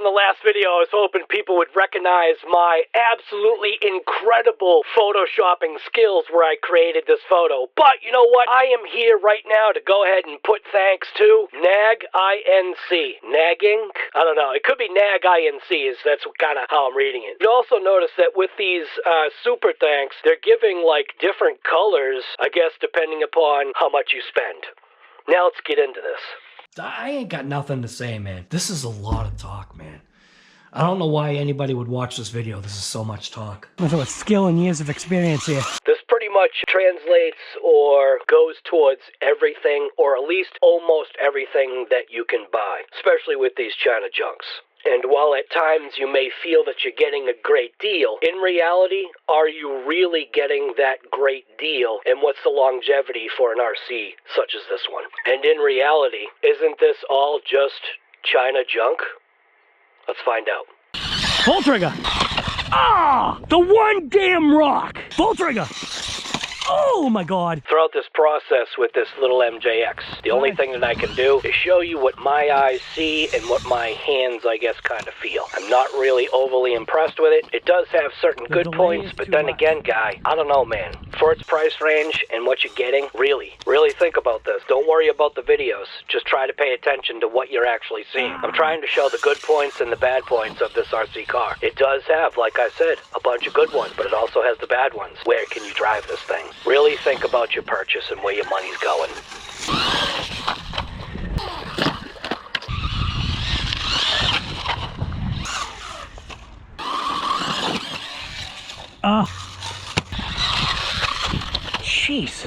the last video, I was hoping people would recognize my absolutely incredible photoshopping skills where I created this photo. But you know what? I am here right now to go ahead and put thanks to NAG INC. Nagging? I don't know. It could be NAG INC. That's kind of how I'm reading it. You also notice that with these super thanks, they're giving like different colors, I guess, depending upon how much you spend. Now let's get into this. I ain't got nothing to say, man. This is a lot of talk, man. I don't know why anybody would watch this video. This is so much talk. With skill and years of experience here. This pretty much translates or goes towards everything, or at least almost everything that you can buy, especially with these China junks. And while at times you may feel that you're getting a great deal, in reality, are you really getting that great deal? And what's the longevity for an RC such as this one? And in reality, isn't this all just China junk? Let's find out. Pull trigger! Ah! The one damn rock! Pull trigger! Oh my god! Throughout this process with this little MJX, the only thing that I can do is show you what my eyes see and what my hands, I guess, kind of feel. I'm not really overly impressed with it. It does have certain good points, but then again, guy, I don't know, man. For its price range and what you're getting, really think about this. Don't worry about the videos. Just try to pay attention to what you're actually seeing. I'm trying to show the good points and the bad points of this RC car. It does have, like I said, a bunch of good ones, but it also has the bad ones. Where can you drive this thing? Really think about your purchase and where your money's going. Jeez.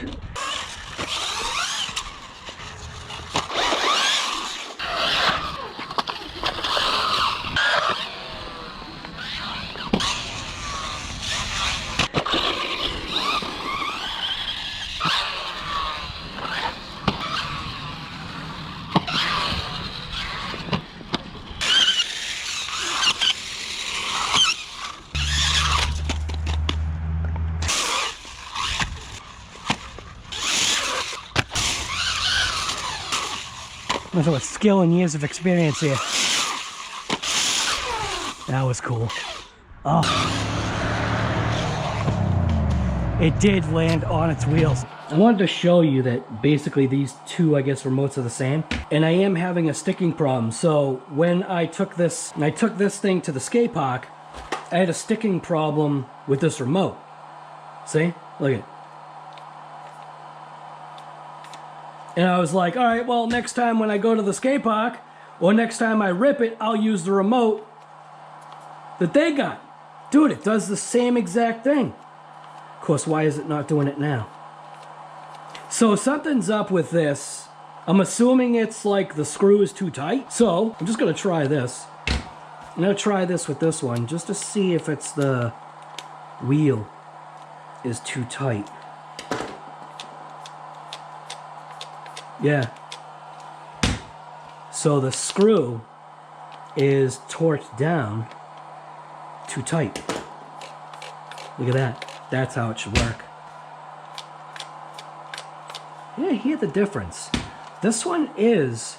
With skill and years of experience here. That was cool. Oh. It did land on its wheels. I wanted to show you that basically these two, I guess, remotes are the same. And I am having a sticking problem. So when I took this thing to the skate park, I had a sticking problem with this remote. See? Look at it. And I was like, all right, well, next time when I go to the skate park, or next time I rip it, I'll use the remote that they got. Dude, it does the same exact thing. Of course, why is it not doing it now? So something's up with this. I'm assuming it's like the screw is too tight. So I'm just gonna try this. I'm gonna try this with this one just to see if it's the wheel is too tight. Yeah. So the screw is torqued down too tight. Look at that. That's how it should work. Yeah, hear the difference. This one is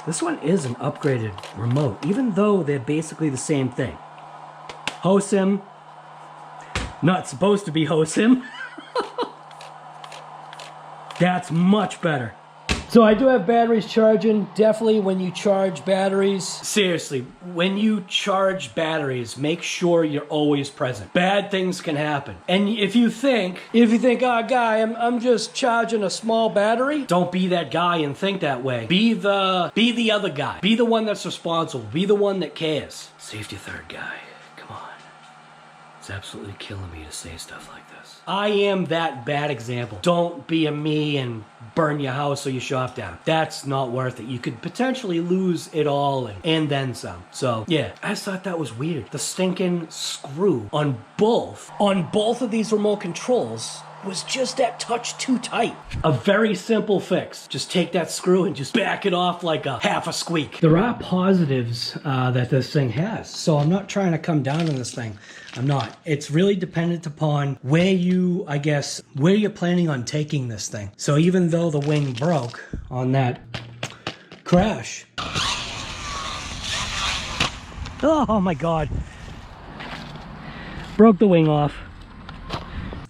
an upgraded remote, even though they're basically the same thing. HOSIM, not supposed to be HOSIM. That's much better. So I do have batteries charging. Definitely when you charge batteries, seriously, when you charge batteries, make sure you're always present. Bad things can happen. And if you think, oh, guy, I'm just charging a small battery, don't be that guy and think that way. Be the other guy. Be the one that's responsible. Be the one that cares. Safety third guy. Come on. It's absolutely killing me to say stuff like this. I am that bad example. Don't be a me and burn your house or your shop down. That's not worth it. You could potentially lose it all and then some. So yeah, I just thought that was weird. The stinking screw on both of these remote controls was just that touch too tight. A very simple fix. Just take that screw and just back it off like a half a squeak. There are positives that this thing has. So I'm not trying to come down on this thing. I'm not. It's really dependent upon where you're planning on taking this thing. So even though the wing broke on that crash, Oh my God. Broke the wing off.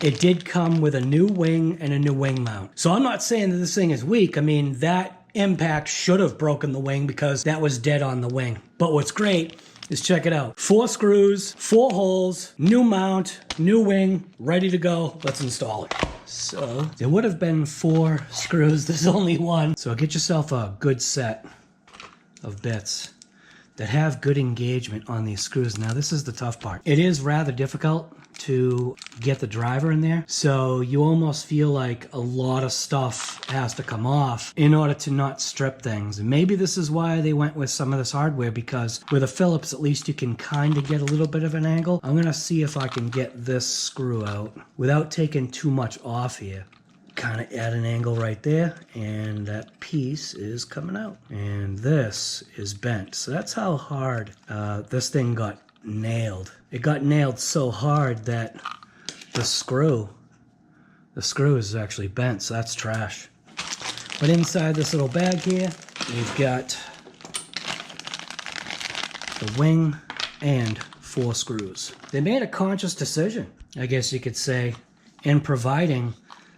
It did come with a new wing and a new wing mount. So I'm not saying that this thing is weak. I mean, that impact should have broken the wing because that was dead on the wing. But what's great is check it out. 4 screws, 4 holes, new mount, new wing, ready to go. Let's install it. So there would have been 4 screws. There's only 1. So get yourself a good set of bits that have good engagement on these screws. Now this is the tough part. It is rather difficult to get the driver in there, so you almost feel like a lot of stuff has to come off in order to not strip things. And maybe this is why they went with some of this hardware, because with a Phillips at least you can kind of get a little bit of an angle. I'm gonna see if I can get this screw out without taking too much off here. Kind of add an angle right there, and that piece is coming out, and this is bent. So that's how hard this thing got nailed. It got nailed so hard that the screw is actually bent, so that's trash. But inside this little bag here, we've got the wing and 4 screws. They made a conscious decision, I guess you could say, in providing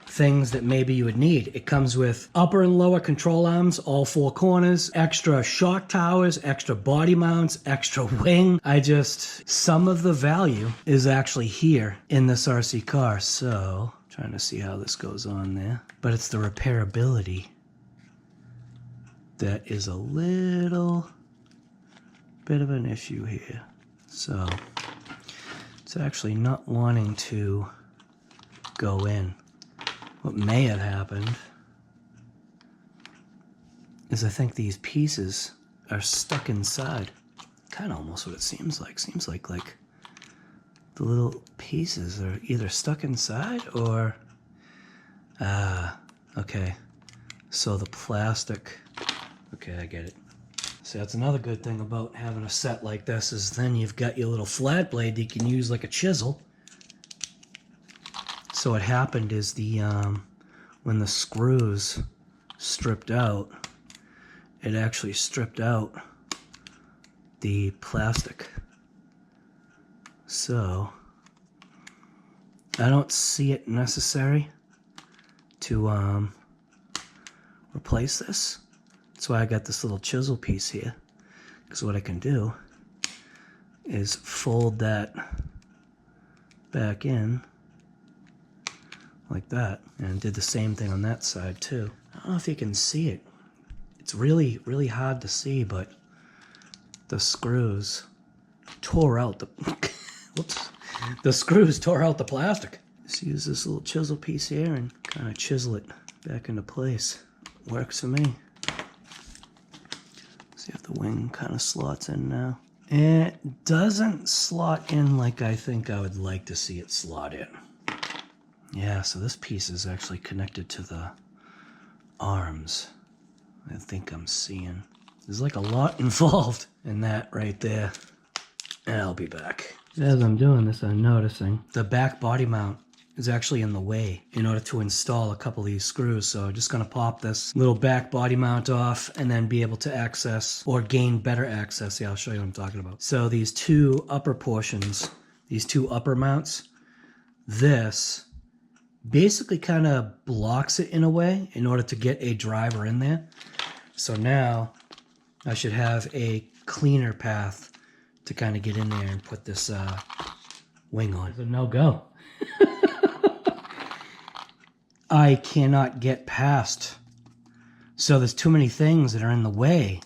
things that maybe you would need. It comes with upper and lower control arms, all 4 corners, extra shock towers, extra body mounts, extra wing. Some of the value is actually here in this RC car. So, trying to see how this goes on there. But it's the repairability that is a little bit of an issue here. So, it's actually not wanting to go in. What may have happened is I think these pieces are stuck inside. Kind of almost what it seems like. Seems like the little pieces are either stuck inside or... okay. So the plastic... Okay, I get it. So that's another good thing about having a set like this, is then you've got your little flat blade that you can use like a chisel. So what happened is when the screws stripped out, it actually stripped out the plastic. So I don't see it necessary to replace this. That's why I got this little chisel piece here, because what I can do is fold that back in like that, and did the same thing on that side too. I don't know if you can see it. It's really, really hard to see, but the screws tore out the whoops. The screws tore out the plastic. Just use this little chisel piece here and kind of chisel it back into place. Works for me. See if the wing kind of slots in now. It doesn't slot in like I think I would like to see it slot in. Yeah, so this piece is actually connected to the arms. I think I'm seeing. There's like a lot involved in that right there. And I'll be back. As I'm doing this, I'm noticing the back body mount is actually in the way in order to install a couple of these screws. So I'm just gonna pop this little back body mount off and then be able to access or gain better access. Yeah, I'll show you what I'm talking about. So these 2 upper portions, these 2 upper mounts, this basically kind of blocks it in a way in order to get a driver in there. So now I should have a cleaner path to kind of get in there and put this wing on. It's a no-go. I cannot get past. So there's too many things that are in the way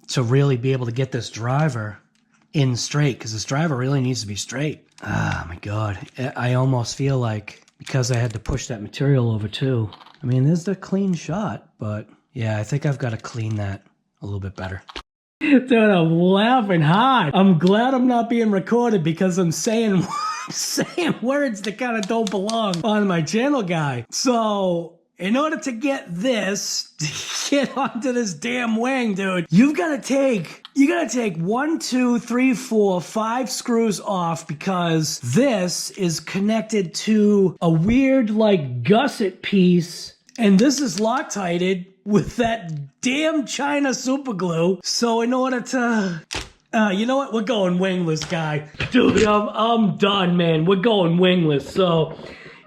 to really be able to get this driver in straight, because this driver really needs to be straight. Ah, my God. I almost feel like, because I had to push that material over too. I mean, there's the clean shot, but yeah, I think I've got to clean that a little bit better. Dude, I'm laughing hard. I'm glad I'm not being recorded, because I'm saying words that kind of don't belong on my channel, guy. So, in order to get this, to get onto this damn wing, dude, you gotta take 1, 2, 3, 4, 5 screws off, because this is connected to a weird like gusset piece, and this is Loctited with that damn China super glue. So in order to... you know what? We're going wingless, guy. Dude, I'm done, man. We're going wingless. So,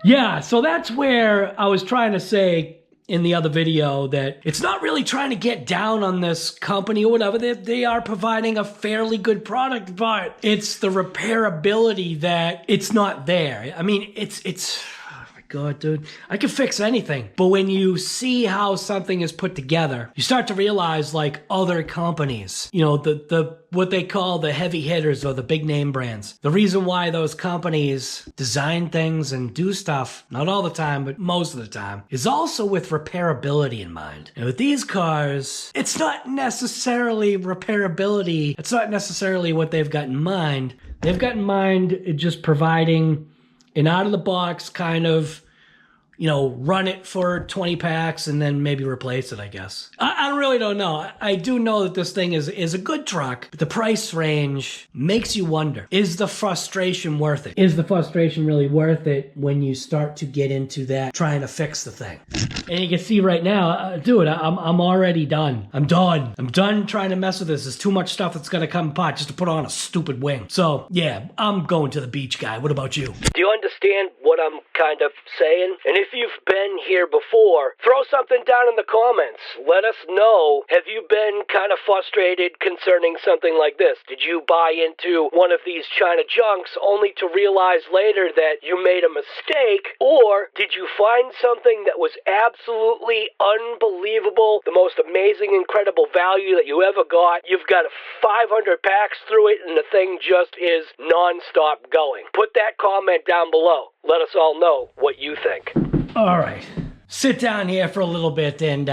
yeah. So that's where I was trying to say in the other video that it's not really trying to get down on this company or whatever. They are providing a fairly good product, but it's the repairability that it's not there. I mean, it's oh my God, dude. I can fix anything. But when you see how something is put together, you start to realize, like, other companies, you know, the what they call the heavy hitters or the big name brands. The reason why those companies design things and do stuff, not all the time, but most of the time, is also with repairability in mind. And with these cars, it's not necessarily repairability. It's not necessarily what they've got in mind. They've got in mind just providing an out-of-the-box kind of, you know, run it for 20 packs and then maybe replace it, I guess. I really don't know. I do know that this thing is a good truck, but the price range makes you wonder, is the frustration worth it? Is the frustration really worth it when you start to get into that trying to fix the thing? And you can see right now, dude, I'm already done. I'm done. I'm done trying to mess with this. There's too much stuff that's gonna come apart just to put on a stupid wing. So, yeah, I'm going to the beach, guy. What about you? Do you understand what I'm kind of saying? And if you've been here before, throw something down in the comments. Let us know. Have you been kind of frustrated concerning something like this? Did you buy into one of these China junks only to realize later that you made a mistake? Or did you find something that was absolutely unbelievable, the most amazing, incredible value that you ever got? You've got 500 packs through it and the thing just is non-stop going. Put that comment down below. Let us all know what you think. All right, sit down here for a little bit and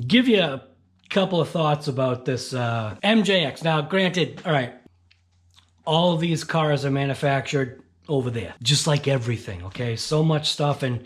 give you a couple of thoughts about this MJX. Now, granted, all right, all of these cars are manufactured over there, just like everything, okay? So much stuff, and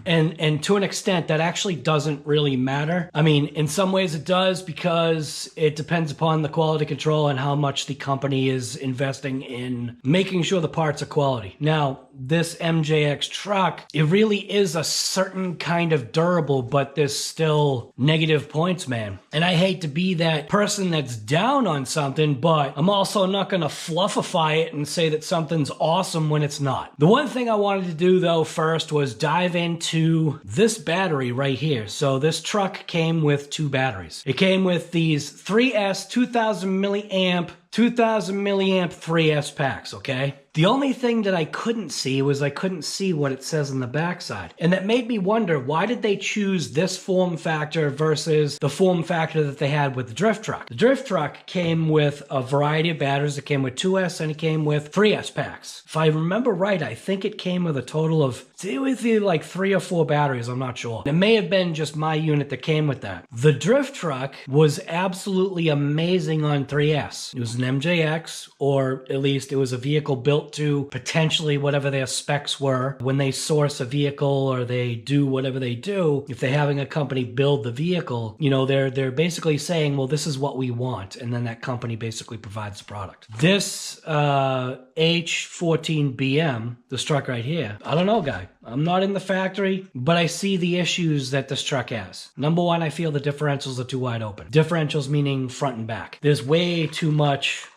to an extent, that actually doesn't really matter. I mean, in some ways it does, because it depends upon the quality control and how much the company is investing in making sure the parts are quality. Now, this MJX truck, it really is a certain kind of durable, but there's still negative points, man. And I hate to be that person that's down on something, but I'm also not gonna fluffify it and say that something's awesome when it's not. The one thing I wanted to do though first was dive into this battery right here. So this truck came with two batteries. It came with these 3S 2000 milliamp 3S packs, okay? The only thing that I couldn't see was I couldn't see what it says on the backside. And that made me wonder, why did they choose this form factor versus the form factor that they had with the drift truck? The drift truck came with a variety of batteries. It came with 2S and it came with 3S packs. If I remember right, I think it came with a total of, it was either like 3 or 4 batteries, I'm not sure. It may have been just my unit that came with that. The drift truck was absolutely amazing on 3S. It was an MJX, or at least it was a vehicle built to potentially whatever their specs were. When they source a vehicle or they do whatever they do, if they're having a company build the vehicle, you know, they're basically saying, well, this is what we want, and then that company basically provides the product. This H14BM, this truck right here, I don't know, guy. I'm not in the factory, but I see the issues that this truck has. Number one, I feel the differentials are too wide open. Differentials meaning front and back. There's way too much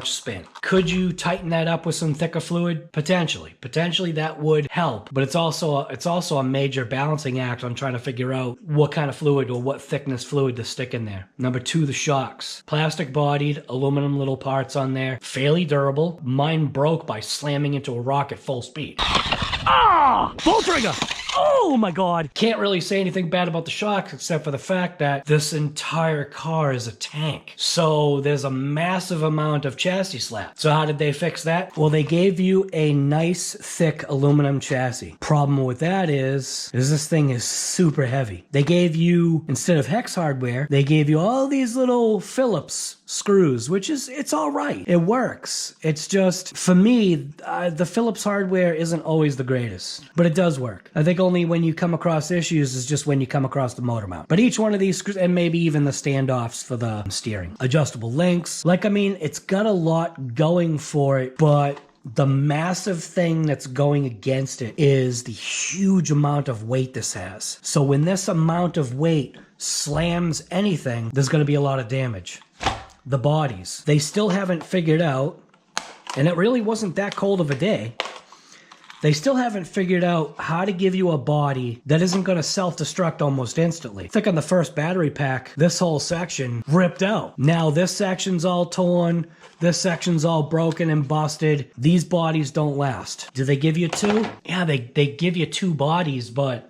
spin. Could you tighten that up with some thicker fluid? Potentially. Potentially that would help, but it's also a major balancing act on trying to figure out what kind of fluid or what thickness fluid to stick in there. Number two, the shocks. Plastic bodied, aluminum little parts on there, fairly durable. Mine broke by slamming into a rock at full speed. Ah! Full trigger! Oh my God. Can't really say anything bad about the shocks except for the fact that this entire car is a tank. So there's a massive amount of chassis slap. So how did they fix that? Well, they gave you a nice thick aluminum chassis. Problem with that is this thing is super heavy. They gave you, instead of hex hardware, they gave you all these little Phillips screws, which is, it's all right. It works. It's just, for me, the Phillips hardware isn't always the greatest, but it does work. I think only when you come across issues is just when you come across the motor mount. But each one of these screws, and maybe even the standoffs for the steering. Adjustable links. Like, I mean, it's got a lot going for it, but The massive thing that's going against it is the huge amount of weight this has. So when this amount of weight slams anything, there's going to be a lot of damage. The bodies, they still haven't figured out, and it really wasn't that cold of a day. They still haven't figured out how to give you a body that isn't going to self-destruct almost instantly. I think on the first battery pack, this whole section ripped out. Now this section's all torn. This section's all broken and busted. These bodies don't last. Do they give you two? Yeah, they give you two bodies, but...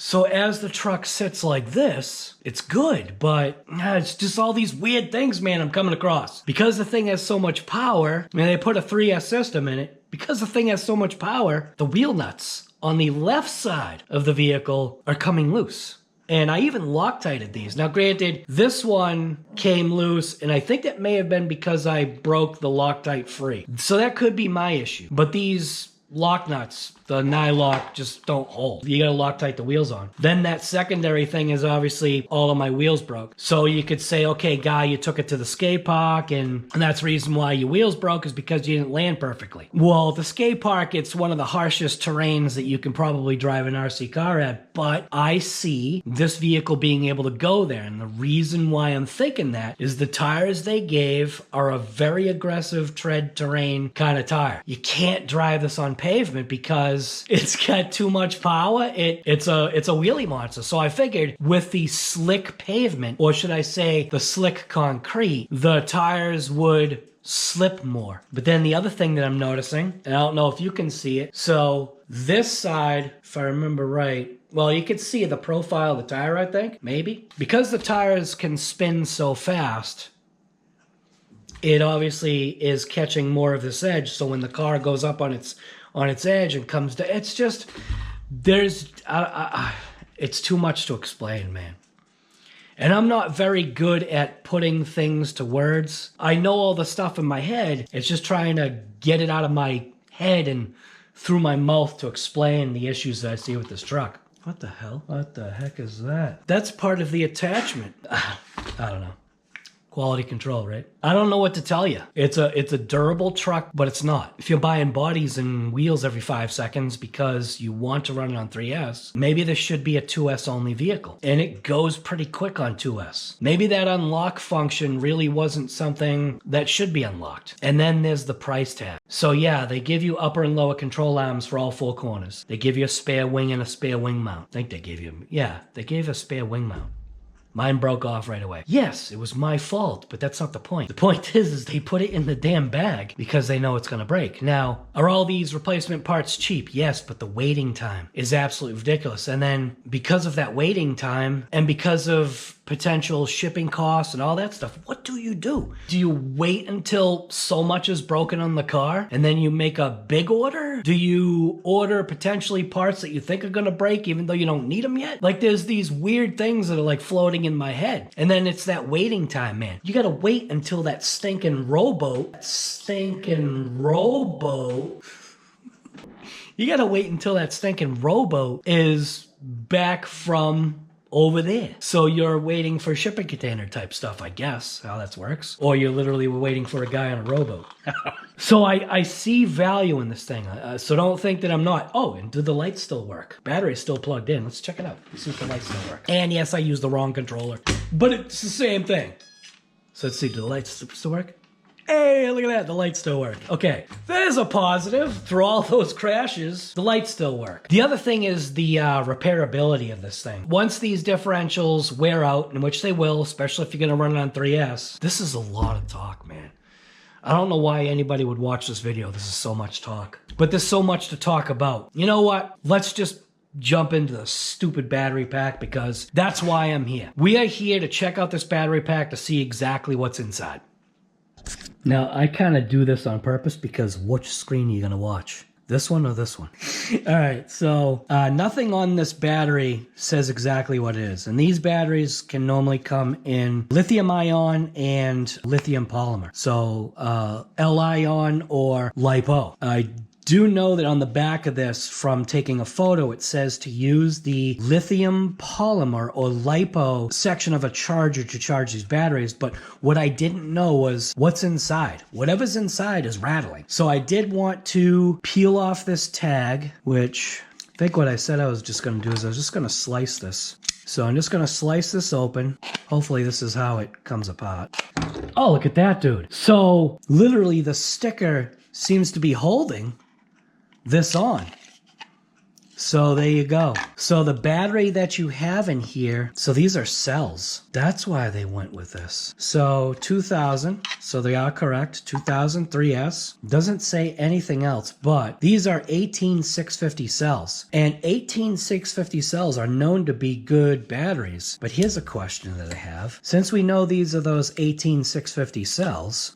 So as the truck sits like this, it's good, but it's just all these weird things, man, I'm coming across. Because the thing has so much power, and they put a 3S system in it, because the thing has so much power, the wheel nuts on the left side of the vehicle are coming loose. And I even Loctited these. Now granted, this one came loose, and I think that may have been because I broke the Loctite free. So that could be my issue. But these lock nuts, the Nylock, just don't hold. You gotta Loctite the wheels on. Then that secondary thing is obviously all of my wheels broke. So you could say, okay, guy, you took it to the skate park and that's the reason why your wheels broke is because you didn't land perfectly. Well, the skate park, it's one of the harshest terrains that you can probably drive an RC car at, but I see this vehicle being able to go there. And the reason why I'm thinking that is the tires they gave are a very aggressive tread terrain kind of tire. You can't drive this on pavement because it's got too much power. It's a wheelie monster. So I figured with the slick pavement, or should I say the slick concrete, the tires would slip more. But then the other thing that I'm noticing, and I don't know if you can see it, so this side, if I remember right, well, you can see the profile of the tire, I think, maybe. Because the tires can spin so fast, it obviously is catching more of this edge. So when the car goes up on its edge and comes to, it's just, it's too much to explain, man. And I'm not very good at putting things to words. I know all the stuff in my head. It's just trying to get it out of my head and through my mouth to explain the issues that I see with this truck. What the hell? What the heck is that? That's part of the attachment. I don't know. Quality control, right? I don't know what to tell you. It's a durable truck, but it's not. If you're buying bodies and wheels every 5 seconds because you want to run it on 3S, maybe this should be a 2S only vehicle. And it goes pretty quick on 2S. Maybe that unlock function really wasn't something that should be unlocked. And then there's the price tag. So yeah, they give you upper and lower control arms for all 4 corners. They give you a spare wing and a spare wing mount. I think they gave you, yeah, they gave a spare wing mount. Mine broke off right away. Yes, it was my fault, but that's not the point. The point is they put it in the damn bag because they know it's gonna break. Now, are all these replacement parts cheap? Yes, but the waiting time is absolutely ridiculous. And then because of that waiting time and because of potential shipping costs and all that stuff, what do you do? Do you wait until so much is broken on the car and then you make a big order? Do you order potentially parts that you think are gonna break even though you don't need them yet? Like there's these weird things that are like floating in my head. And then it's that waiting time, man. You gotta wait until that stinking rowboat, you gotta wait until that stinking rowboat is back from over there. So you're waiting for shipping container type stuff, I guess, how that works. Or you're literally waiting for a guy on a rowboat. So I see value in this thing. So don't think that I'm not. Oh, and do the lights still work? Battery's still plugged in. Let's check it out. Let's see if the lights still work. And yes, I used the wrong controller, but it's the same thing. So let's see, do the lights still work? Hey, look at that, the lights still work. Okay, there's a positive. Through all those crashes, the lights still work. The other thing is the repairability of this thing. Once these differentials wear out, in which they will, especially if you're gonna run it on 3S, this is a lot of talk, man. I don't know why anybody would watch this video. This is so much talk. But there's so much to talk about. You know what? Let's just jump into the stupid battery pack because that's why I'm here. We are here to check out this battery pack to see exactly what's inside. Now, I kind of do this on purpose because which screen are you going to watch? This one or this one? All right, so nothing on this battery says exactly what it is. And these batteries can normally come in lithium ion and lithium polymer. So L-ion or LiPo. I Do know that on the back of this, from taking a photo, it says to use the lithium polymer or lipo section of a charger to charge these batteries. But what I didn't know was what's inside. Whatever's inside is rattling. So I did want to peel off this tag, which I think what I said I was just going to do is I was just going to slice this. So I'm just going to slice this open. Hopefully this is how it comes apart. Oh, look at that, dude. So literally the sticker seems to be holding this on. So there you go. So the battery that you have in here, so these are cells. That's why they went with this. So 2000, so they are correct. 2000 3S. Doesn't say anything else, but these are 18650 cells. And 18650 cells are known to be good batteries. But here's a question that I have. Since we know these are those 18650 cells,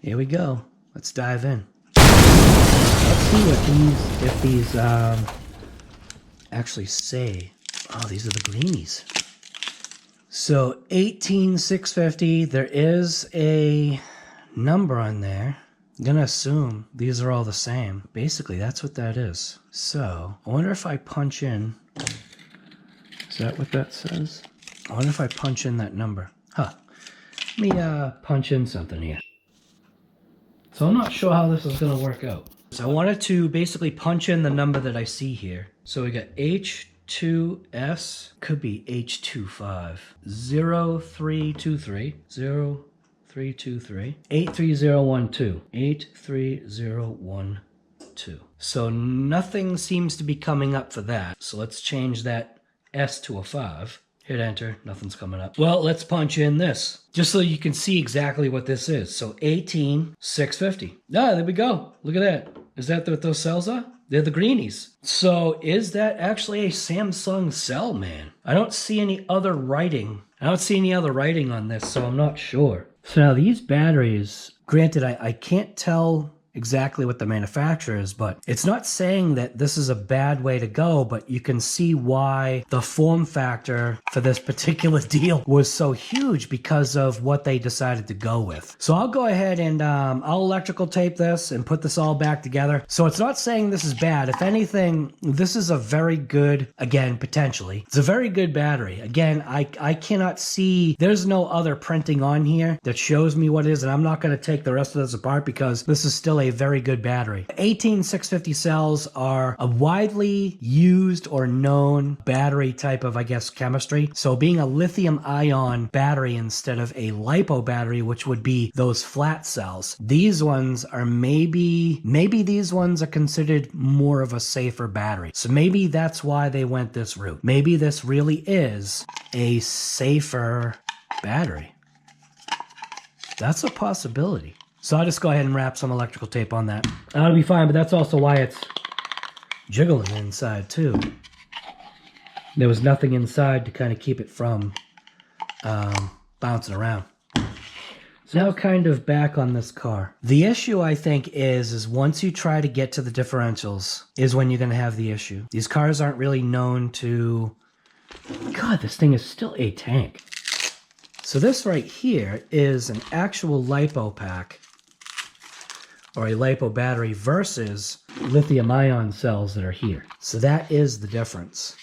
here we go. Let's dive in. Let's see what if these actually say. Oh, these are the greenies. So 18650, there is a number on there. I'm gonna assume these are all the same. Basically, that's what that is. So I wonder if I punch in. Is that what that says? I wonder if I punch in that number. Huh. Let me punch in something here. So I'm not sure how this is gonna work out. So I wanted to basically punch in the number that I see here. So we got H2S, could be H25, 0323, 0323, 83012, 83012. So nothing seems to be coming up for that. So let's change that S to a 5. Hit enter, nothing's coming up. Well, let's punch in this, just so you can see exactly what this is. So 18650. Ah, there we go. Look at that. Is that what those cells are? They're the greenies. So is that actually a Samsung cell, man? I don't see any other writing. I don't see any other writing on this, so I'm not sure. So now these batteries, granted, I can't tell exactly what the manufacturer is, but it's not saying that this is a bad way to go, but you can see why the form factor for this particular deal was so huge because of what they decided to go with. So I'll go ahead and I'll electrical tape this and put this all back together. So it's not saying this is bad. If anything, this is a very good, again, potentially, it's a very good battery. Again, I cannot see, there's no other printing on here that shows me what it is, and I'm not going to take the rest of this apart because this is still a very good battery. 18650 cells are a widely used or known battery type of, I guess, chemistry. So being a lithium ion battery instead of a lipo battery, which would be those flat cells, these ones are maybe these ones are considered more of a safer battery. So maybe that's why they went this route. Maybe this really is a safer battery. That's a possibility. So I'll just go ahead and wrap some electrical tape on that. That'll be fine, but that's also why it's jiggling inside too. There was nothing inside to kind of keep it from bouncing around. So now kind of back on this car. The issue I think is once you try to get to the differentials is when you're going to have the issue. These cars aren't really known to... God, this thing is still a tank. So this right here is an actual lipo pack, or a lipo battery versus lithium ion cells that are here. So that is the difference.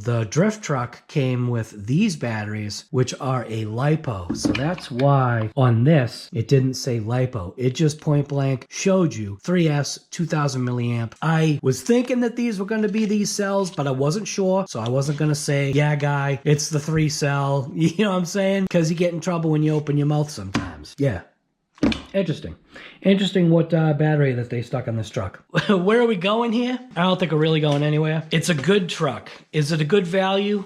The drift truck came with these batteries, which are a lipo. So that's why on this, it didn't say lipo. It just point blank showed you 3S 2000 milliamp. I was thinking that these were going to be these cells, but I wasn't sure. So I wasn't going to say, yeah, guy, it's the 3 cell. You know what I'm saying? Because you get in trouble when you open your mouth sometimes. Yeah. Interesting. Interesting what battery that they stuck on this truck. Where are we going here? I don't think we're really going anywhere. It's a good truck. Is it a good value?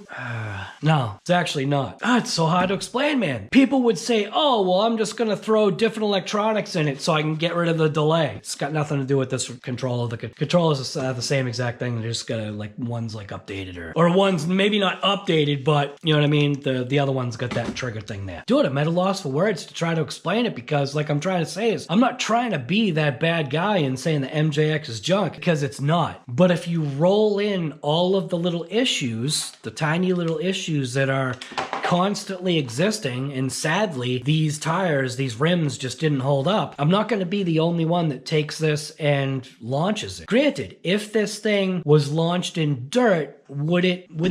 No, it's actually not. It's so hard to explain, man. People would say, oh, well, I'm just going to throw different electronics in it so I can get rid of the delay. It's got nothing to do with this controller. The controllers are the same exact thing. They're just gonna, like, one's like updated or one's maybe not updated, but you know what I mean? The other one's got that trigger thing there. Dude, I'm at a loss for words to try to explain it because, like I'm trying to say, is I'm not trying to be that bad guy and saying the MJX is junk because it's not. But if you roll in all of the little issues, the tiny little issues that are constantly existing, and sadly, these tires, these rims just didn't hold up. I'm not going to be the only one that takes this and launches it. Granted, if this thing was launched in dirt, would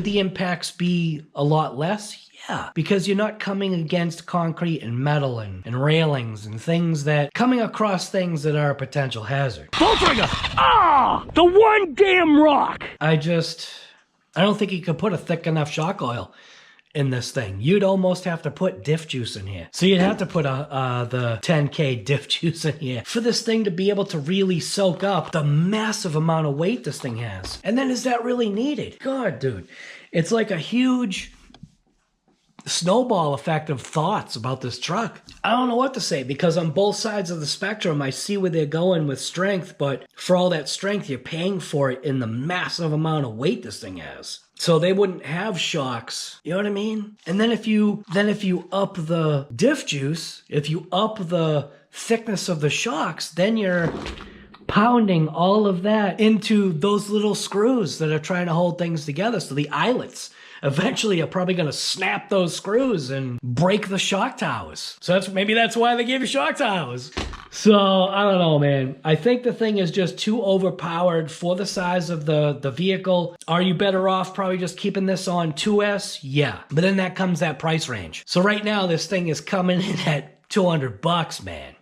the impacts be a lot less? Yeah, because you're not coming against concrete and metal and railings and things that, coming across things that are a potential hazard. Full trigger! Ah! The one damn rock! I don't think you could put a thick enough shock oil in this thing. You'd almost have to put diff juice in here. So you'd have to put the 10K diff juice in here for this thing to be able to really soak up the massive amount of weight this thing has. And then is that really needed? God, dude. It's like a huge snowball effect of thoughts about this truck. I don't know what to say, because on both sides of the spectrum, I see where they're going with strength, but for all that strength, you're paying for it in the massive amount of weight this thing has. So they wouldn't have shocks, you know what I mean? And then if you up the diff juice, if you up the thickness of the shocks, then you're pounding all of that into those little screws that are trying to hold things together. So the eyelets eventually are probably going to snap those screws and break the shock towers. So maybe that's why they gave you shock towers. So I don't know, man. I think the thing is just too overpowered for the size of the vehicle. Are you better off probably just keeping this on 2S? Yeah, but then that comes that price range. So right now this thing is coming in at $200, man.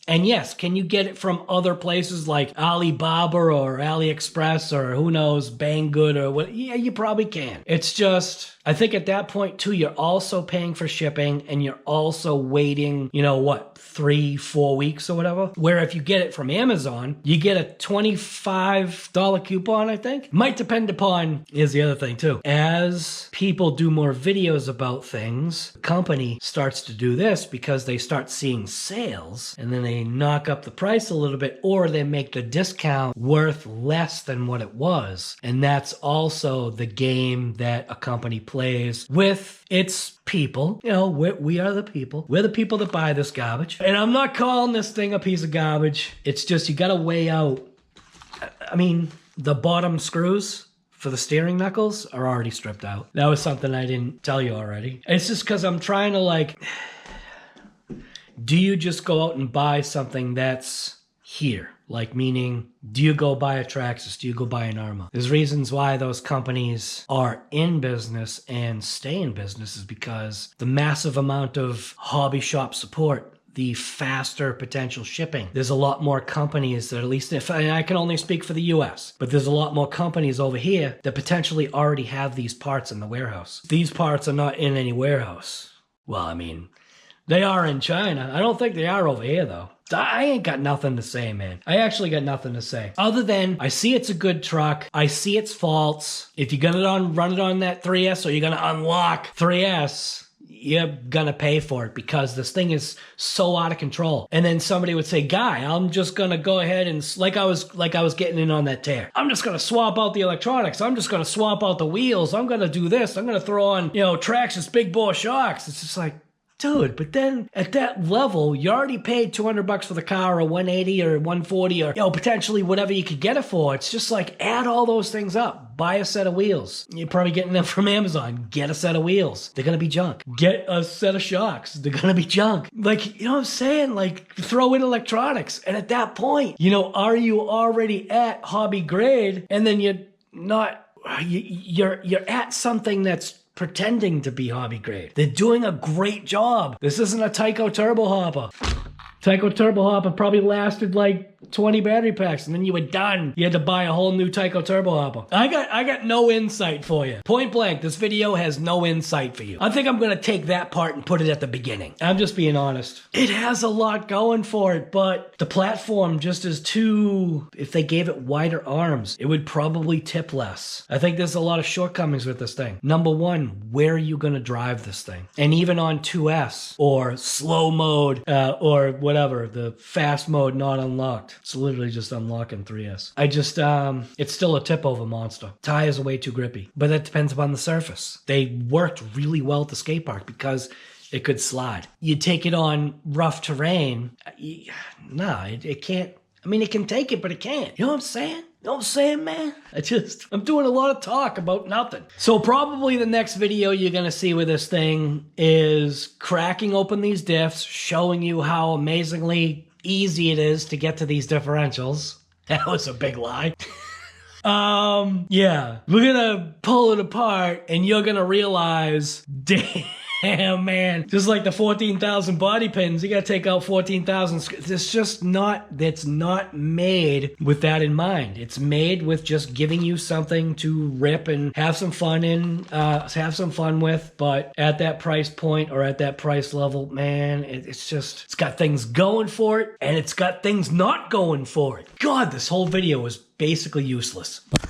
And yes, can you get it from other places like Alibaba or AliExpress or who knows, Banggood or what? Yeah, you probably can. It's just, I think at that point too, you're also paying for shipping and you're also waiting, you know what, 3-4 weeks or whatever. Where if you get it from Amazon, you get a $25 coupon, I think. Might depend upon, here's the other thing too. As people do more videos about things, the company starts to do this because they start seeing sales and then they knock up the price a little bit, or they make the discount worth less than what it was. And that's also the game that a company plays with its people. You know, we are the people. We're the people that buy this garbage. And I'm not calling this thing a piece of garbage. It's just you gotta weigh out. I mean, the bottom screws for the steering knuckles are already stripped out. That was something I didn't tell you already. It's just because I'm trying to like, do you just go out and buy something that's here? Like, meaning, do you go buy a Traxxas? Do you go buy an ARRMA? There's reasons why those companies are in business and stay in business is because the massive amount of hobby shop support, the faster potential shipping. There's a lot more companies that, at least if I can only speak for the US, but there's a lot more companies over here that potentially already have these parts in the warehouse. These parts are not in any warehouse. Well, I mean, they are in China. I don't think they are over here, though. I ain't got nothing to say, man. I actually got nothing to say. Other than, I see it's a good truck. I see its faults. If you're gonna run it on that 3S or you're gonna unlock 3S, you're gonna pay for it because this thing is so out of control. And then somebody would say, Guy, I'm just gonna go ahead and, like I was getting in on that tear. I'm just gonna swap out the electronics. I'm just gonna swap out the wheels. I'm gonna do this. I'm gonna throw on, you know, Traxxas big bore shocks. It's just like, dude, but then at that level, you already paid $200 for the car, or 180 or 140, or, you know, potentially whatever you could get it for. It's just like, add all those things up. Buy a set of wheels. You're probably getting them from Amazon. Get a set of wheels. They're gonna be junk. Get a set of shocks. They're gonna be junk. Like, you know what I'm saying? Like, throw in electronics. And at that point, you know, are you already at hobby grade? And then you're not, you're at something that's pretending to be hobby grade. They're doing a great job. This isn't a Tyco turbo hopper. Tyco turbo hopper probably lasted like 20 battery packs and then you were done. You had to buy a whole new Tyco turbo hopper. I got no insight for you. Point blank, this video has no insight for you. I think I'm gonna take that part and put it at the beginning. I'm just being honest. It has a lot going for it, but the platform just is too, if they gave it wider arms, it would probably tip less. I think there's a lot of shortcomings with this thing. Number one, where are you gonna drive this thing? And even on 2S or slow mode or whatever, the fast mode not unlocked. It's literally just unlocking 3S. I just, it's still a tip over monster. Tires are way too grippy, but that depends upon the surface. They worked really well at the skate park because it could slide. You take it on rough terrain, it can't. I mean, it can take it, but it can't. You know what I'm saying? You know what I'm saying, man? I'm doing a lot of talk about nothing. So probably the next video you're gonna see with this thing is cracking open these diffs, showing you how amazingly easy it is to get to these differentials. That was a big lie. Yeah, we're gonna pull it apart and you're gonna realize, damn, man, just like the 14,000 body pins, you gotta take out 14,000. It's just not, it's not made with that in mind. It's made with just giving you something to rip and have some fun with, but at that price point or at that price level, man, it's got things going for it and it's got things not going for it. God, this whole video was basically useless.